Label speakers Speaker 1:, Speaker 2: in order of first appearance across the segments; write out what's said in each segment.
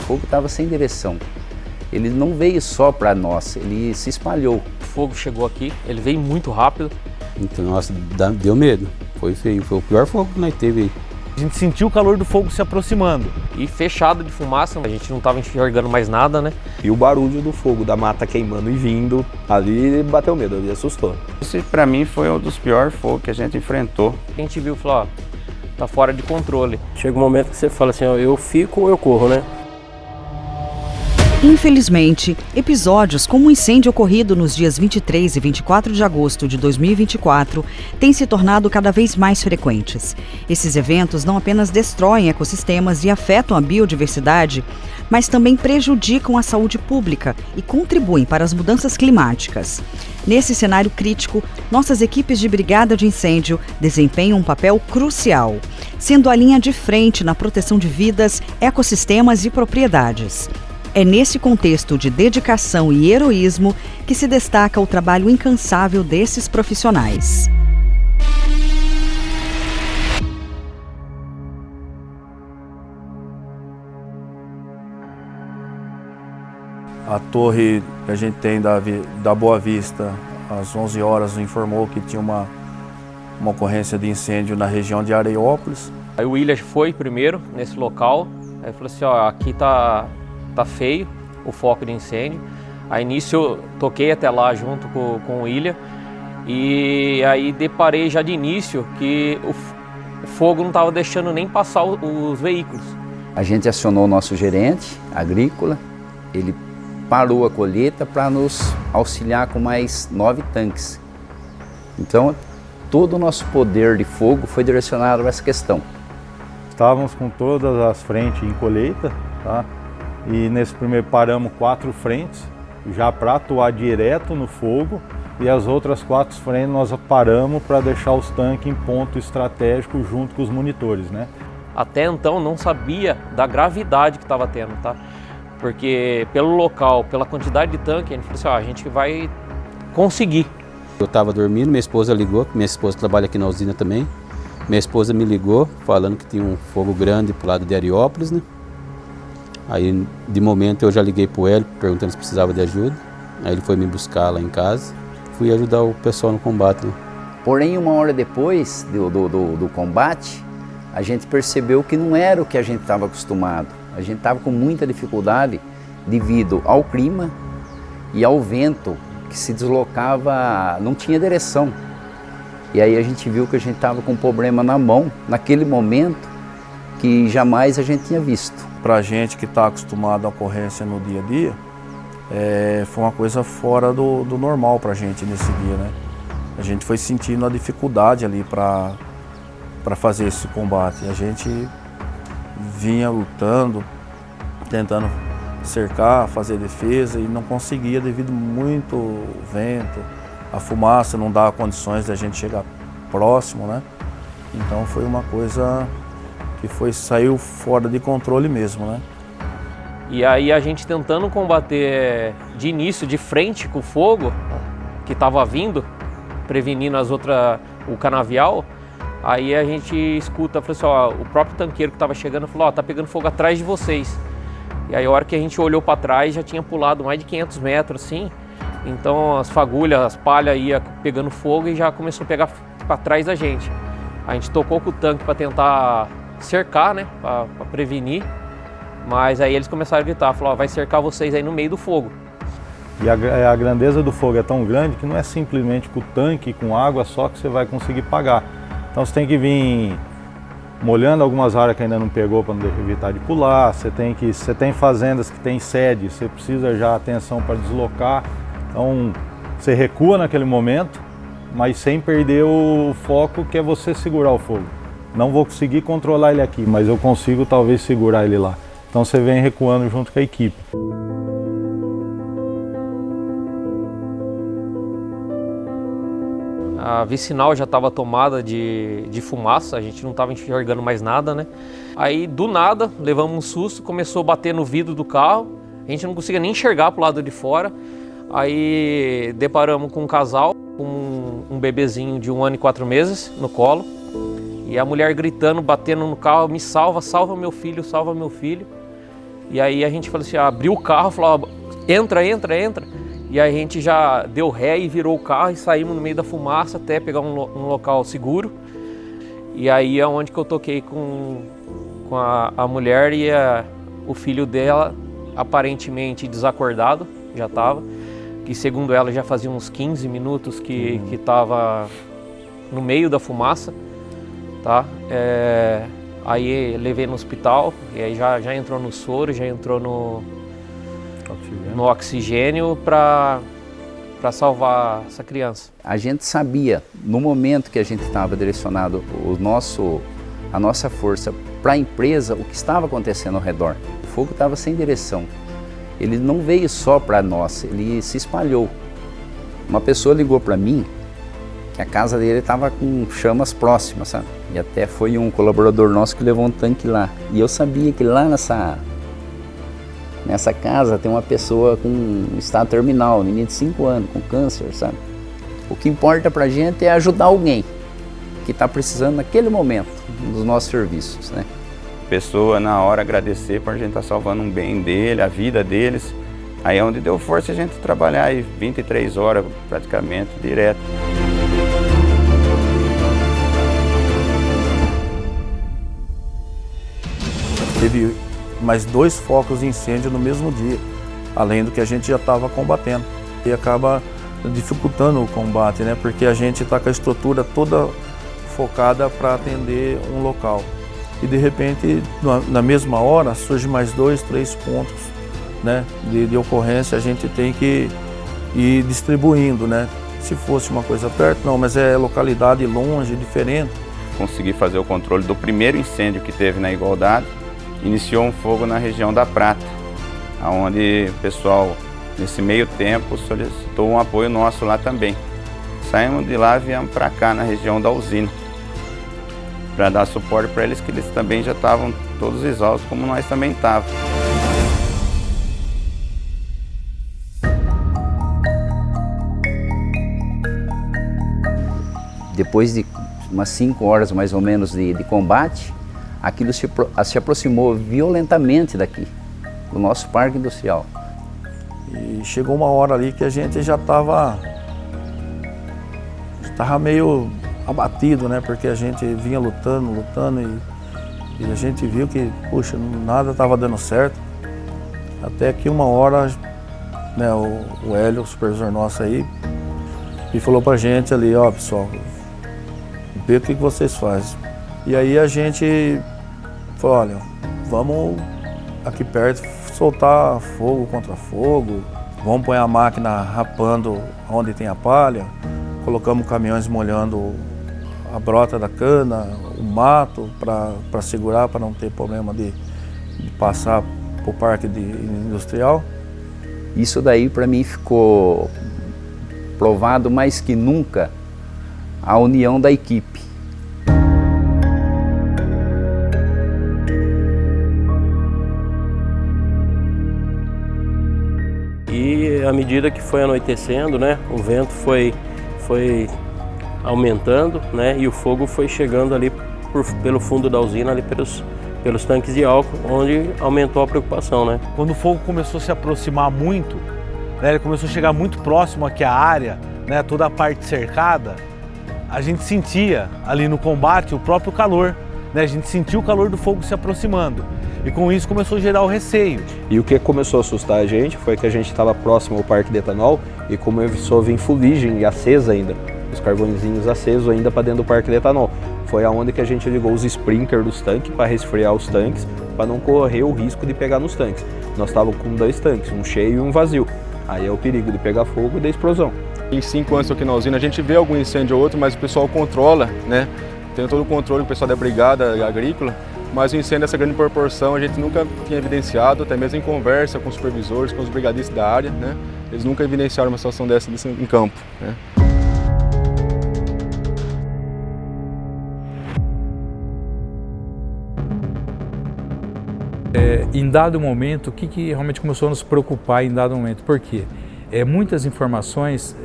Speaker 1: fogo estava sem direção. Ele não veio só para nós, ele se espalhou.
Speaker 2: O fogo chegou aqui, ele veio muito rápido.
Speaker 3: Então, nossa, deu medo. Foi feio, foi o pior fogo que nós teve aí.
Speaker 4: A gente sentiu o calor do fogo se aproximando.
Speaker 2: E fechado de fumaça, a gente não estava enxergando mais nada, né?
Speaker 5: E o barulho do fogo, da mata queimando e vindo, ali bateu medo, ali assustou.
Speaker 6: Esse pra mim foi um dos piores fogos que a gente enfrentou.
Speaker 2: A gente viu e falou, ó, tá fora de controle.
Speaker 7: Chega um momento que você fala assim, ó, eu fico ou eu corro, né?
Speaker 8: Infelizmente, episódios como o incêndio ocorrido nos dias 23 e 24 de agosto de 2024 têm se tornado cada vez mais frequentes. Esses eventos não apenas destroem ecossistemas e afetam a biodiversidade, mas também prejudicam a saúde pública e contribuem para as mudanças climáticas. Nesse cenário crítico, nossas equipes de brigada de incêndio desempenham um papel crucial, sendo a linha de frente na proteção de vidas, ecossistemas e propriedades. É nesse contexto de dedicação e heroísmo que se destaca o trabalho incansável desses profissionais.
Speaker 9: A torre que a gente tem da Boa Vista, às 11 horas, informou que tinha uma ocorrência de incêndio na região de Areiópolis.
Speaker 2: Aí o William foi primeiro nesse local, aí falou assim, ó, aqui tá feio o foco de incêndio. Aí nisso eu toquei até lá junto com o William e aí deparei já de início que o fogo não estava deixando nem passar os veículos.
Speaker 1: A gente acionou o nosso gerente agrícola, ele parou a colheita para nos auxiliar com mais 9 tanques. Então todo o nosso poder de fogo foi direcionado a essa questão.
Speaker 10: Estávamos com todas as frentes em colheita, tá? E nesse primeiro paramos 4 frentes, já para atuar direto no fogo, e as outras 4 frentes nós paramos para deixar os tanques em ponto estratégico junto com os monitores, né?
Speaker 2: Até então não sabia da gravidade que estava tendo, tá? Porque pelo local, pela quantidade de tanque, a gente falou assim, ó, a gente vai conseguir.
Speaker 3: Eu estava dormindo, minha esposa ligou, minha esposa trabalha aqui na usina também. Minha esposa me ligou falando que tinha um fogo grande pro lado de Areiópolis, né? Aí, de momento, eu já liguei para o Hélio, perguntando se precisava de ajuda. Aí ele foi me buscar lá em casa. Fui ajudar o pessoal no combate, né?
Speaker 1: Porém, uma hora depois do combate, a gente percebeu que não era o que a gente estava acostumado. A gente estava com muita dificuldade devido ao clima e ao vento que se deslocava, não tinha direção. E aí a gente viu que a gente estava com um problema na mão, naquele momento, que jamais a gente tinha visto.
Speaker 9: Para a gente que está acostumado à ocorrência no dia a dia, foi uma coisa fora do normal para a gente nesse dia, né? A gente foi sentindo a dificuldade ali para fazer esse combate. A gente vinha lutando, tentando cercar, fazer defesa e não conseguia devido muito vento, a fumaça não dava condições de a gente chegar próximo, né? Então foi uma coisa que saiu fora de controle mesmo, né?
Speaker 2: E aí a gente tentando combater de início, de frente com o fogo que estava vindo, prevenindo o canavial, aí a gente escuta, falou assim, ó, o próprio tanqueiro que estava chegando falou, ó, tá pegando fogo atrás de vocês. E aí a hora que a gente olhou para trás já tinha pulado mais de 500 metros assim, então as fagulhas, as palhas ia pegando fogo e já começou a pegar para trás da gente. A gente tocou com o tanque para tentar cercar, né, para prevenir, mas aí eles começaram a gritar, falaram, vai cercar vocês aí no meio do fogo.
Speaker 10: E a grandeza do fogo é tão grande que não é simplesmente com o tanque, com água só que você vai conseguir apagar. Então você tem que vir molhando algumas áreas que ainda não pegou para não evitar de pular, você tem fazendas que tem sede, você precisa já atenção para deslocar, então você recua naquele momento, mas sem perder o foco que é você segurar o fogo. Não vou conseguir controlar ele aqui, mas eu consigo talvez segurar ele lá. Então você vem recuando junto com a equipe.
Speaker 2: A vicinal já estava tomada de fumaça, a gente não estava enxergando mais nada, né? Aí do nada, levamos um susto, começou a bater no vidro do carro, a gente não conseguia nem enxergar para o lado de fora. Aí deparamos com um casal, com um bebezinho de 1 ano e 4 meses no colo. E a mulher gritando, batendo no carro, me salva, salva meu filho, salva meu filho. E aí a gente falou assim, abriu o carro, falou, entra. E aí a gente já deu ré e virou o carro e saímos no meio da fumaça até pegar um local seguro. E aí é onde que eu toquei com a mulher e o filho dela, aparentemente desacordado, já estava. Que segundo ela já fazia uns 15 minutos que estava no meio da fumaça, tá? Aí levei no hospital e aí já entrou no soro, já entrou no oxigênio para salvar essa criança.
Speaker 1: A gente sabia, no momento que a gente estava direcionado a nossa força para a empresa, o que estava acontecendo ao redor. O fogo estava sem direção. Ele não veio só para nós, ele se espalhou. Uma pessoa ligou para mim que a casa dele estava com chamas próximas, sabe? E até foi um colaborador nosso que levou um tanque lá. E eu sabia que lá nessa casa tem uma pessoa com estado terminal, um menino de 5 anos, com câncer, sabe? O que importa pra gente é ajudar alguém que está precisando naquele momento dos nossos serviços, né?
Speaker 6: Pessoa na hora agradecer por a gente estar salvando um bem dele, a vida deles. Aí é onde deu força a gente trabalhar aí 23 horas praticamente, direto.
Speaker 9: Teve mais 2 focos de incêndio no mesmo dia, além do que a gente já estava combatendo. E acaba dificultando o combate, né? Porque a gente está com a estrutura toda focada para atender um local. E de repente, na mesma hora, surge mais 2, 3 pontos, né, de ocorrência. A gente tem que ir distribuindo, né? Se fosse uma coisa perto, não, mas é localidade longe, diferente.
Speaker 6: Consegui fazer o controle do primeiro incêndio que teve na Igualdade. Iniciou um fogo na região da Prata, onde o pessoal, nesse meio tempo, solicitou um apoio nosso lá também. Saímos de lá e viemos para cá, na região da usina, para dar suporte para eles, que eles também já estavam todos exaustos, como nós também estávamos.
Speaker 1: Depois de umas 5 horas mais ou menos de combate, aquilo se aproximou violentamente daqui, do nosso parque industrial.
Speaker 9: E chegou uma hora ali que a gente já estava meio abatido, né? Porque a gente vinha lutando e a gente viu que, puxa, nada estava dando certo. Até que uma hora, né, o Hélio, o supervisor nosso aí, e falou pra gente ali, ó, pessoal, vê o que vocês fazem. E aí a gente falou, olha, vamos aqui perto soltar fogo contra fogo, vamos pôr a máquina rapando onde tem a palha, colocamos caminhões molhando a brota da cana, o mato, para segurar, para não ter problema de passar para o parque industrial.
Speaker 1: Isso daí para mim ficou provado mais que nunca a união da equipe.
Speaker 7: E à medida que foi anoitecendo, né, o vento foi aumentando, né, e o fogo foi chegando ali pelo fundo da usina, ali pelos tanques de álcool, onde aumentou a preocupação, né.
Speaker 4: Quando o fogo começou a se aproximar muito, né, ele começou a chegar muito próximo aqui à área, né, toda a parte cercada, a gente sentia ali no combate o próprio calor, né, a gente sentiu o calor do fogo se aproximando. E com isso começou a gerar o receio.
Speaker 5: E o que começou a assustar a gente foi que a gente estava próximo ao parque de etanol e começou a vir fuligem acesa ainda, os carvõezinhos acesos ainda para dentro do parque de etanol. Foi aonde que a gente ligou os sprinklers dos tanques para resfriar os tanques, para não correr o risco de pegar nos tanques. Nós estávamos com 2 tanques, um cheio e um vazio. Aí é o perigo de pegar fogo e da explosão.
Speaker 11: Em 5 anos aqui na usina a gente vê algum incêndio ou outro, mas o pessoal controla, né? Tem todo o controle, o pessoal da brigada agrícola. Mas o incêndio dessa grande proporção a gente nunca tinha evidenciado, até mesmo em conversa com os supervisores, com os brigadistas da área, né? Eles nunca evidenciaram uma situação dessa em campo, né?
Speaker 12: Em dado momento, o que realmente começou a nos preocupar em dado momento? Por quê? Muitas informações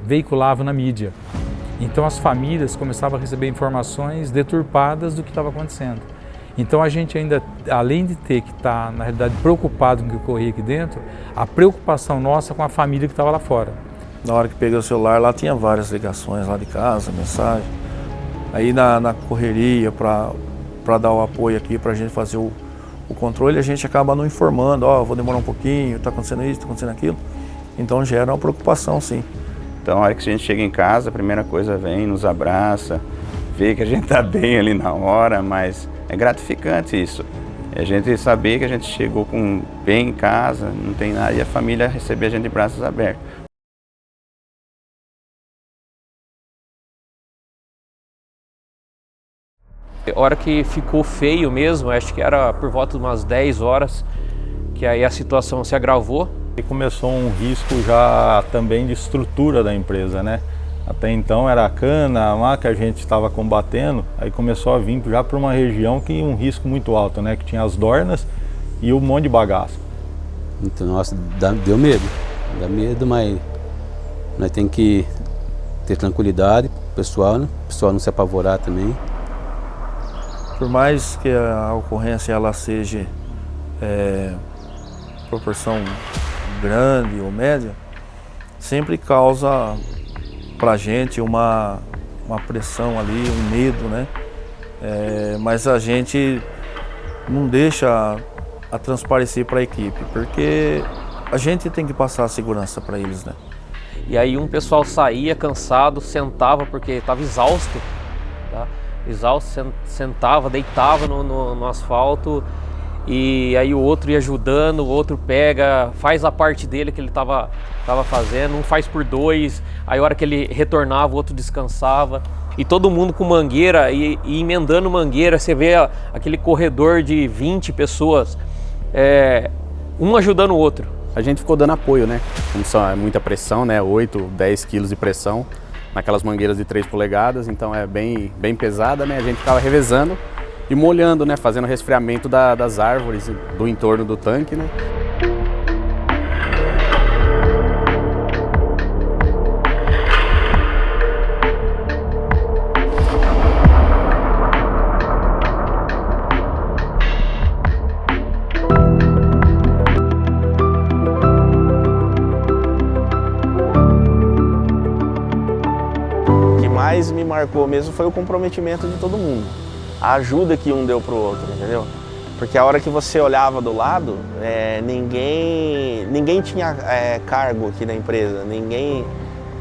Speaker 12: veiculavam na mídia. Então as famílias começavam a receber informações deturpadas do que estava acontecendo. Então a gente ainda, além de ter que estar, na realidade, preocupado com o que ocorria aqui dentro, a preocupação nossa com a família que estava lá fora.
Speaker 9: Na hora que peguei o celular, lá tinha várias ligações lá de casa, mensagem. Aí na correria para dar o apoio aqui, para a gente fazer o controle, a gente acaba não informando, vou demorar um pouquinho, está acontecendo isso, está acontecendo aquilo. Então gera uma preocupação, sim.
Speaker 6: Então, a hora que a gente chega em casa, a primeira coisa vem, nos abraça, vê que a gente está bem ali na hora, mas é gratificante isso. A gente saber que a gente chegou bem em casa, não tem nada, e a família receber a gente de braços abertos.
Speaker 2: A hora que ficou feio mesmo, acho que era por volta de umas 10 horas, que aí a situação se agravou.
Speaker 10: E começou um risco já também de estrutura da empresa, né? Até então era a cana, a má que a gente estava combatendo, aí começou a vir já para uma região que um risco muito alto, né? Que tinha as dornas e um monte de bagaço.
Speaker 3: Então, nossa, deu medo, mas nós temos que ter tranquilidade pro pessoal, né? O pessoal não se apavorar também.
Speaker 9: Por mais que a ocorrência ela seja proporção grande ou média, sempre causa pra gente uma pressão ali, um medo, né? Mas a gente não deixa a transparecer para a equipe, porque a gente tem que passar a segurança para eles, né?
Speaker 2: E aí um pessoal saía cansado, sentava porque estava exausto, tá? Exausto, sentava, deitava no asfalto, e aí o outro ia ajudando, o outro pega, faz a parte dele que ele tava fazendo, um faz por dois, aí a hora que ele retornava, o outro descansava, e todo mundo com mangueira e emendando mangueira. Você vê aquele corredor de 20 pessoas, um ajudando o outro.
Speaker 13: A gente ficou dando apoio, né? Como é muita pressão, né? 8, 10 quilos de pressão naquelas mangueiras de 3 polegadas, então é bem pesada, né? A gente ficava revezando e molhando, né? Fazendo resfriamento das árvores do entorno do tanque, né?
Speaker 14: O que mais me marcou mesmo foi o comprometimento de todo mundo. A ajuda que um deu pro outro, entendeu? Porque a hora que você olhava do lado, ninguém tinha cargo aqui na empresa,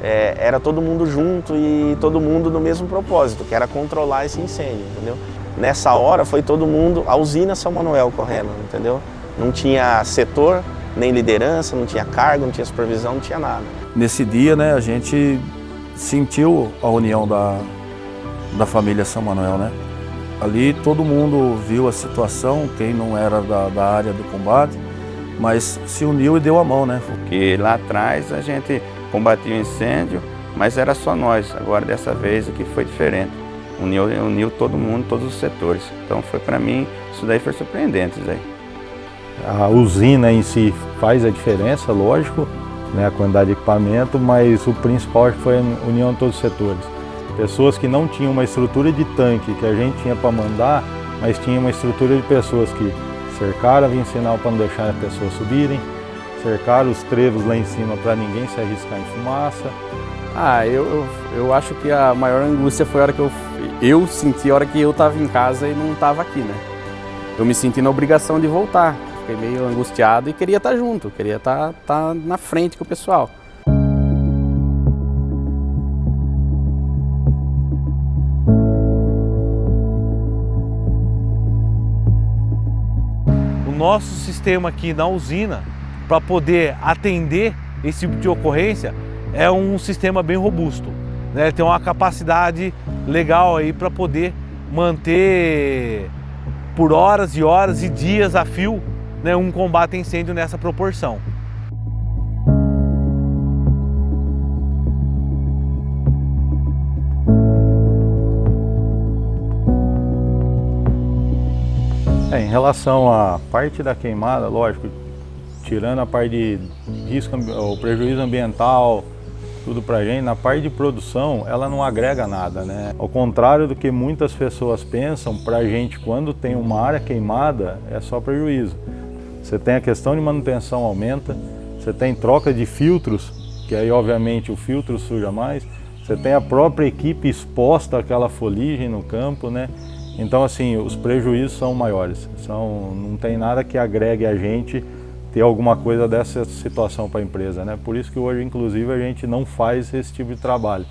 Speaker 14: era todo mundo junto e todo mundo no mesmo propósito, que era controlar esse incêndio, entendeu? Nessa hora foi todo mundo, a usina São Manuel correndo, entendeu? Não tinha setor, nem liderança, não tinha cargo, não tinha supervisão, não tinha nada.
Speaker 9: Nesse dia, né, a gente sentiu a união da família São Manuel, né? Ali todo mundo viu a situação, quem não era da área do combate, mas se uniu e deu a mão, né?
Speaker 6: Porque lá atrás a gente combatia o incêndio, mas era só nós. Agora dessa vez aqui foi diferente. Uniu todo mundo, todos os setores. Então foi para mim, isso daí foi surpreendente. Isso aí.
Speaker 10: A usina em si faz a diferença, lógico, né? A quantidade de equipamento, mas o principal foi a união de todos os setores. Pessoas que não tinham uma estrutura de tanque que a gente tinha para mandar, mas tinha uma estrutura de pessoas que cercaram a vicinal para não deixar as pessoas subirem, cercaram os trevos lá em cima para ninguém se arriscar em fumaça.
Speaker 13: Eu acho que a maior angústia foi a hora que eu senti a hora que eu estava em casa e não estava aqui, né? Eu me senti na obrigação de voltar, fiquei meio angustiado e queria estar junto, queria estar na frente com o pessoal.
Speaker 4: Nosso sistema aqui na usina, para poder atender esse tipo de ocorrência, é um sistema bem robusto, né? Tem uma capacidade legal aí para poder manter por horas e horas e dias a fio, né, um combate a incêndio nessa proporção.
Speaker 10: Em relação à parte da queimada, lógico, tirando a parte de risco, o prejuízo ambiental, tudo pra gente, na parte de produção, ela não agrega nada, né? Ao contrário do que muitas pessoas pensam, pra gente, quando tem uma área queimada, é só prejuízo. Você tem a questão de manutenção aumenta, você tem troca de filtros, que aí obviamente o filtro suja mais, você tem a própria equipe exposta àquela foligem no campo, né? Então assim, os prejuízos são maiores, não tem nada que agregue a gente ter alguma coisa dessa situação para a empresa, né? Por isso que hoje, inclusive, a gente não faz esse tipo de trabalho.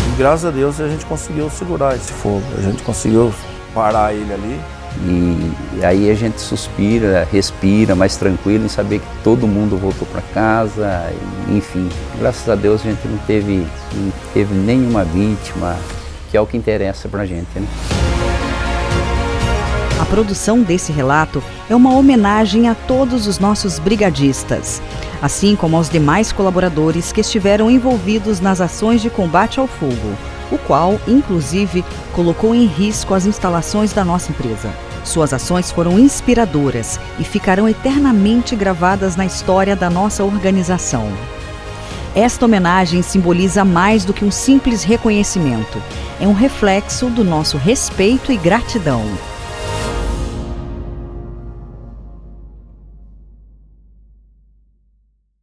Speaker 9: E graças a Deus a gente conseguiu segurar esse fogo, a gente conseguiu parar ele ali.
Speaker 1: E aí a gente suspira, respira mais tranquilo em saber que todo mundo voltou para casa, enfim. Graças a Deus a gente não teve nenhuma vítima, que é o que interessa para a gente, né?
Speaker 8: A produção desse relato é uma homenagem a todos os nossos brigadistas, assim como aos demais colaboradores que estiveram envolvidos nas ações de combate ao fogo, o qual, inclusive, colocou em risco as instalações da nossa empresa. Suas ações foram inspiradoras e ficarão eternamente gravadas na história da nossa organização. Esta homenagem simboliza mais do que um simples reconhecimento. É um reflexo do nosso respeito e gratidão.